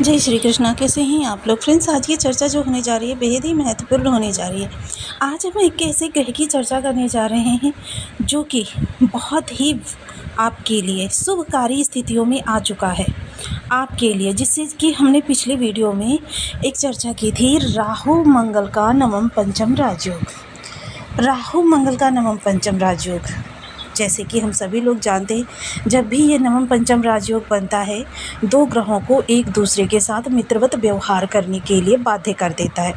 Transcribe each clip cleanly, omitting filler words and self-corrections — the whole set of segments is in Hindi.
जय श्री कृष्णा। कैसे हैं आप लोग फ्रेंड्स? आज की चर्चा जो होने जा रही है बेहद ही महत्वपूर्ण होने जा रही है। आज हम एक ऐसे ग्रह की चर्चा करने जा रहे हैं जो कि बहुत ही आपके लिए शुभकारी स्थितियों में आ चुका है आपके लिए, जिससे कि हमने पिछले वीडियो में एक चर्चा की थी राहु मंगल का नवम पंचम राजयोग। राहु मंगल का नवम पंचम राजयोग, जैसे कि हम सभी लोग जानते हैं, जब भी ये नवम पंचम राजयोग बनता है, दो ग्रहों को एक दूसरे के साथ मित्रवत व्यवहार करने के लिए बाध्य कर देता है।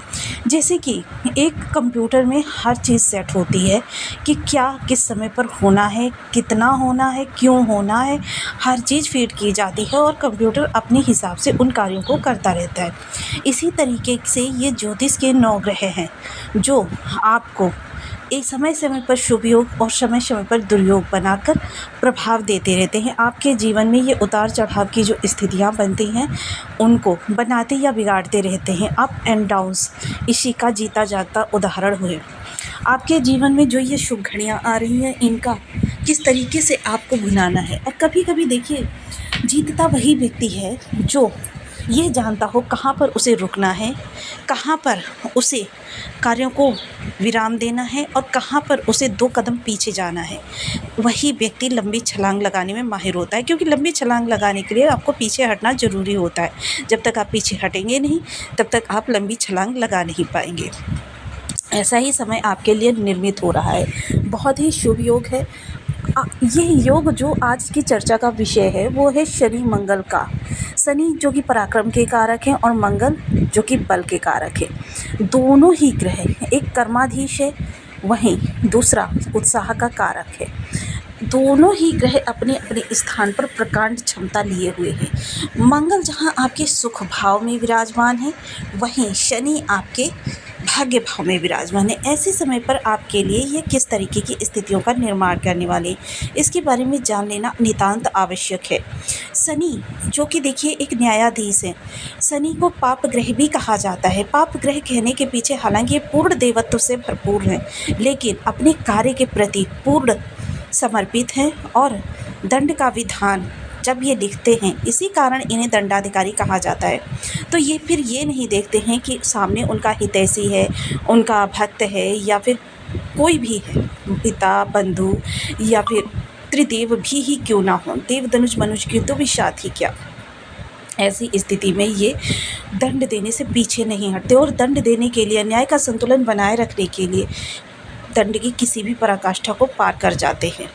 जैसे कि एक कंप्यूटर में हर चीज़ सेट होती है कि क्या किस समय पर होना है, कितना होना है, क्यों होना है, हर चीज़ फीड की जाती है और कंप्यूटर अपने हिसाब से उन कार्यों को करता रहता है। इसी तरीके से ये ज्योतिष के 9 ग्रह हैं जो आपको एक समय समय पर शुभ योग और समय समय पर दुर्योग बनाकर प्रभाव देते रहते हैं। आपके जीवन में ये उतार चढ़ाव की जो स्थितियां बनती हैं उनको बनाते या बिगाड़ते रहते हैं। अप एंड डाउन्स इसी का जीता जागता उदाहरण हुए। आपके जीवन में जो ये शुभ घड़ियाँ आ रही हैं इनका किस तरीके से आपको भुनाना है। और कभी कभी देखिए, जीतता वही व्यक्ति है जो ये जानता हो कहाँ पर उसे रुकना है, कहाँ पर उसे कार्यों को विराम देना है और कहाँ पर उसे 2 कदम पीछे जाना है। वही व्यक्ति लंबी छलांग लगाने में माहिर होता है, क्योंकि लंबी छलांग लगाने के लिए आपको पीछे हटना ज़रूरी होता है। जब तक आप पीछे हटेंगे नहीं तब तक आप लंबी छलांग लगा नहीं पाएंगे। ऐसा ही समय आपके लिए निर्मित हो रहा है। बहुत ही शुभ योग है। ये योग जो आज की चर्चा का विषय है वो है शनि मंगल का। शनि जो कि पराक्रम के कारक हैं और मंगल जो कि बल के कारक है। दोनों ही ग्रह, एक कर्माधीश है वहीं दूसरा उत्साह का कारक है। दोनों ही ग्रह अपने अपने स्थान पर प्रकांड क्षमता लिए हुए हैं। मंगल जहां आपके सुख भाव में विराजमान है, वहीं शनि आपके भाग्य भाव में विराजमान है। ऐसे समय पर आपके लिए ये किस तरीके की स्थितियों का निर्माण करने वाले, इसके बारे में जान लेना नितांत आवश्यक है। शनि जो कि देखिए एक न्यायाधीश है। शनि को पाप ग्रह भी कहा जाता है। पाप ग्रह कहने के पीछे हालांकि ये पूर्ण देवत्व से भरपूर है, लेकिन अपने कार्य के प्रति पूर्ण समर्पित हैं और दंड का विधान जब ये लिखते हैं, इसी कारण इन्हें दंडाधिकारी कहा जाता है। तो ये फिर ये नहीं देखते हैं कि सामने उनका हितैषी है, उनका भक्त है या फिर कोई भी है, पिता, बंधु या फिर त्रिदेव भी ही क्यों ना हो, देव धनुष मनुष्य की तो विषाद ही क्या। ऐसी स्थिति में ये दंड देने से पीछे नहीं हटते और दंड देने के लिए, न्याय का संतुलन बनाए रखने के लिए दंड की किसी भी पराकाष्ठा को पार कर जाते हैं।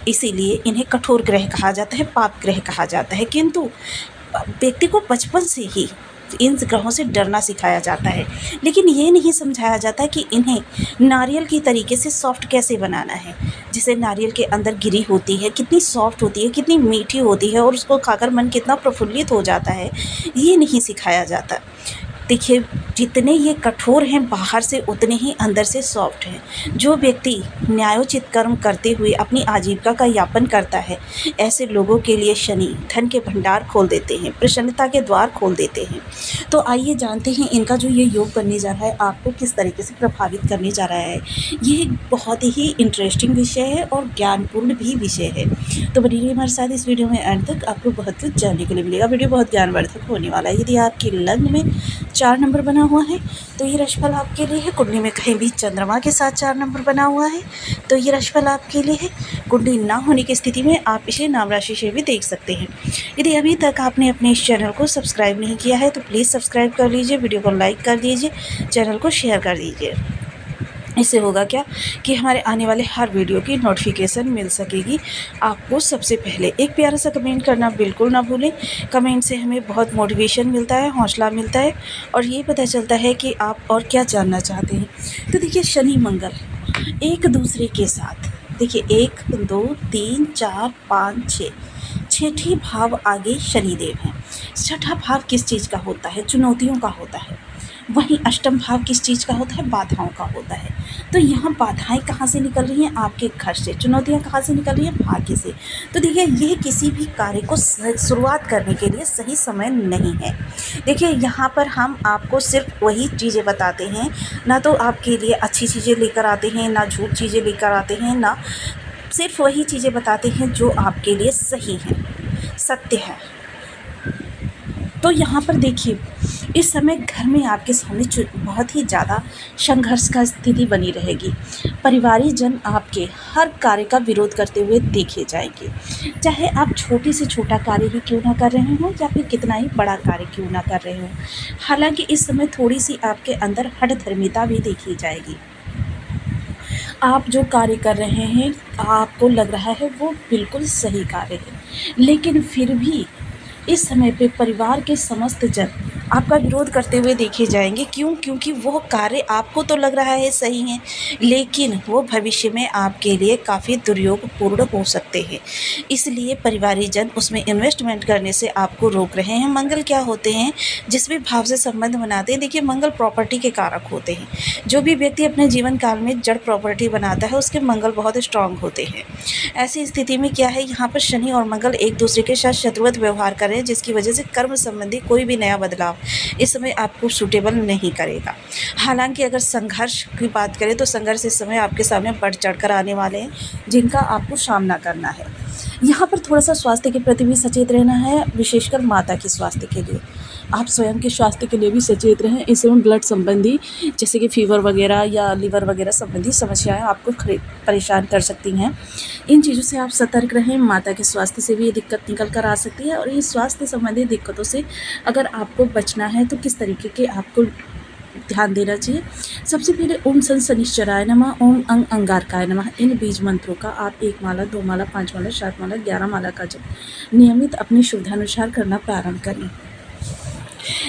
इसीलिए इन्हें कठोर ग्रह कहा जाता है, पाप ग्रह कहा जाता है। किंतु व्यक्ति को बचपन से ही इन ग्रहों से डरना सिखाया जाता है, लेकिन ये नहीं समझाया जाता कि इन्हें नारियल की तरीके से सॉफ्ट कैसे बनाना है। जैसे नारियल के अंदर गिरी होती है, कितनी सॉफ्ट होती है, कितनी मीठी होती है और उसको खाकर मन कितना प्रफुल्लित हो जाता है, ये नहीं सिखाया जाता। देखिए, जितने ये कठोर हैं बाहर से, उतने ही अंदर से सॉफ्ट हैं। जो व्यक्ति न्यायोचित कर्म करते हुए अपनी आजीविका का यापन करता है, ऐसे लोगों के लिए शनि धन के भंडार खोल देते हैं, प्रसन्नता के द्वार खोल देते हैं। तो आइए जानते हैं इनका जो ये योग बनने जा रहा है आपको किस तरीके से प्रभावित करने जा रहा है। ये एक बहुत ही इंटरेस्टिंग विषय है और ज्ञानपूर्ण भी विषय है। तो बनी रहिए हमारे साथ इस वीडियो में एंड तक, आपको बहुत कुछ जानने को मिलेगा। वीडियो बहुत ज्ञानवर्धक होने वाला है। यदि आपके लग्न में 4 नंबर बना हुआ है तो ये राशिफल आपके लिए है। कुंडली में कहीं भी चंद्रमा के साथ 4 नंबर बना हुआ है तो ये राशिफल आपके लिए है। कुंडली ना होने की स्थिति में आप इसे नाम राशि से भी देख सकते हैं। यदि अभी तक आपने अपने इस चैनल को सब्सक्राइब नहीं किया है तो प्लीज़ सब्सक्राइब कर लीजिए, वीडियो को लाइक कर दीजिए, चैनल को शेयर कर दीजिए। इससे होगा क्या कि हमारे आने वाले हर वीडियो की नोटिफिकेशन मिल सकेगी आपको सबसे पहले। एक प्यारा सा कमेंट करना बिल्कुल ना भूलें। कमेंट से हमें बहुत मोटिवेशन मिलता है, हौसला मिलता है और ये पता चलता है कि आप और क्या जानना चाहते हैं। तो देखिए, शनि मंगल एक दूसरे के साथ, देखिए 1 2 3 4 5 6, छठी भाव आगे शनिदेव हैं। छठा भाव किस चीज़ का होता है? चुनौतियों का होता है। वहीं अष्टम भाव किस चीज़ का होता है? बाधाओं का होता है। तो यहाँ बाधाएं कहाँ से निकल रही हैं? आपके घर से। चुनौतियाँ कहाँ से निकल रही हैं? भाग्य से। तो देखिए, ये किसी भी कार्य को शुरुआत करने के लिए सही समय नहीं है। देखिए, यहाँ पर हम आपको सिर्फ वही चीज़ें बताते हैं, ना तो आपके लिए अच्छी चीज़ें लेकर आते हैं, ना झूठ चीज़ें लेकर आते हैं, ना सिर्फ वही चीज़ें बताते हैं जो आपके लिए सही हैं, सत्य है। तो यहाँ पर देखिए, इस समय घर में आपके सामने बहुत ही ज़्यादा संघर्ष का स्थिति बनी रहेगी। परिवारीय जन आपके हर कार्य का विरोध करते हुए देखे जाएंगे, चाहे आप छोटी से छोटा कार्य ही क्यों ना कर रहे हों या फिर कितना ही बड़ा कार्य क्यों ना कर रहे हों। हालांकि इस समय थोड़ी सी आपके अंदर हठधर्मिता भी देखी जाएगी। आप जो कार्य कर रहे हैं, आपको लग रहा है वो बिल्कुल सही कार्य है, लेकिन फिर भी इस समय पे परिवार के समस्त जन आपका विरोध करते हुए देखे जाएंगे। क्यों? क्योंकि वो कार्य आपको तो लग रहा है सही है, लेकिन वो भविष्य में आपके लिए काफ़ी दुरुपयोगपूर्ण हो सकते हैं। इसलिए परिवारीय जन उसमें इन्वेस्टमेंट करने से आपको रोक रहे हैं। मंगल क्या होते हैं? जिस भी भाव से संबंध बनाते हैं, देखिए मंगल प्रॉपर्टी के कारक होते हैं। जो भी व्यक्ति अपने जीवन काल में जड़ प्रॉपर्टी बनाता है, उसके मंगल बहुत स्ट्रांग होते हैं। ऐसी स्थिति में क्या है, यहाँ पर शनि और मंगल एक दूसरे के साथ शत्रुवत व्यवहार कर रहे हैं, जिसकी वजह से कर्म संबंधी कोई भी नया बदलाव इस समय आपको सूटेबल नहीं करेगा। हालांकि अगर संघर्ष की बात करें तो संघर्ष इस समय आपके सामने बढ़ चढ़कर आने वाले हैं, जिनका आपको सामना करना है। यहाँ पर थोड़ा सा स्वास्थ्य के प्रति भी सचेत रहना है, विशेषकर माता के स्वास्थ्य के लिए। आप स्वयं के स्वास्थ्य के लिए भी सचेत रहें। इस समय ब्लड संबंधी जैसे कि फीवर वगैरह या लिवर वगैरह संबंधी समस्याएं आपको परेशान कर सकती हैं। इन चीज़ों से आप सतर्क रहें। माता के स्वास्थ्य से भी ये दिक्कत निकल कर आ सकती है, और इन स्वास्थ्य संबंधी दिक्कतों से अगर आपको बचना है तो किस तरीके के आपको ध्यान देना चाहिए। सबसे पहले ओम सन शनिश्चराय नमः, ओम अंग अंगारकाय नमः, इन बीज मंत्रों का आप 1 माला, 2 माला, 5 माला, 7 माला, 11 माला का जप नियमित अपनी सुविधानुसार करना प्रारंभ करें।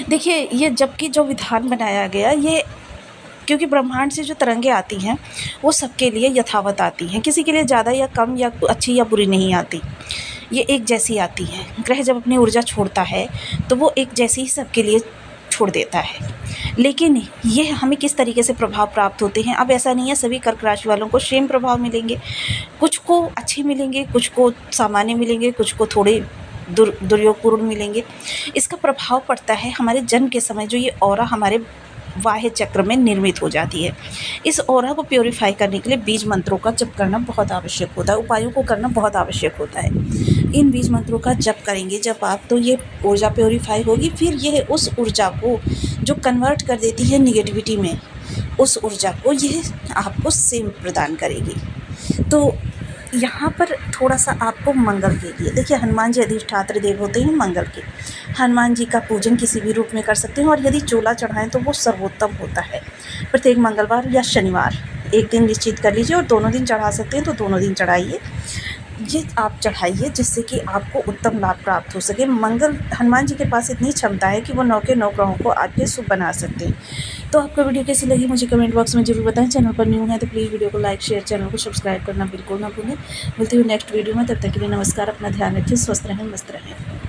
देखिए, ये जप की जो विधान बनाया गया, ये क्योंकि ब्रह्मांड से जो तरंगें आती हैं वो सबके लिए यथावत आती हैं, किसी के लिए ज़्यादा या कम या अच्छी या बुरी नहीं आती, ये एक जैसी आती है। ग्रह जब अपनी ऊर्जा छोड़ता है तो वो एक जैसी ही सबके लिए छोड़ देता है। लेकिन ये हमें किस तरीके से प्रभाव प्राप्त होते हैं, अब ऐसा नहीं है सभी कर्क राशि वालों को सेम प्रभाव मिलेंगे। कुछ को अच्छे मिलेंगे, कुछ को सामान्य मिलेंगे, कुछ को थोड़े दुर्योगपूर्ण मिलेंगे। इसका प्रभाव पड़ता है हमारे जन्म के समय, जो ये ऑरा हमारे वाह्य चक्र में निर्मित हो जाती है। इस ऑरा को प्योरीफाई करने के लिए बीज मंत्रों का जप करना बहुत आवश्यक होता है, उपायों को करना बहुत आवश्यक होता है। इन बीज मंत्रों का जप करेंगे जब आप, तो ये ऊर्जा प्योरीफाई होगी, फिर ये उस ऊर्जा को जो कन्वर्ट कर देती है निगेटिविटी में, उस ऊर्जा को ये आपको सेम प्रदान करेगी। तो यहाँ पर थोड़ा सा आपको मंगल के लिए, देखिए हनुमान जी अधिष्ठात्र देव होते हैं मंगल के। हनुमान जी का पूजन किसी भी रूप में कर सकते हैं, और यदि चोला चढ़ाएं तो वो सर्वोत्तम होता है। प्रत्येक मंगलवार या शनिवार एक दिन निश्चित कर लीजिए, और दोनों दिन चढ़ा सकते हैं तो दोनों दिन चढ़ाइए। ये आप चढ़ाइए जिससे कि आपको उत्तम लाभ प्राप्त हो सके। मंगल, हनुमान जी के पास इतनी क्षमता है कि वो 9 के 9 ग्रहों को आपके शुभ बना सकते हैं। तो आपको वीडियो कैसी लगी मुझे कमेंट बॉक्स में जरूर बताएं। चैनल पर न्यू है तो प्लीज़ वीडियो को लाइक, शेयर, चैनल को सब्सक्राइब करना बिल्कुल ना भूलें। मिलती हूँ नेक्स्ट वीडियो में, तब तक के लिए नमस्कार। अपना ध्यान रखें, स्वस्थ रहें, मस्त रहें।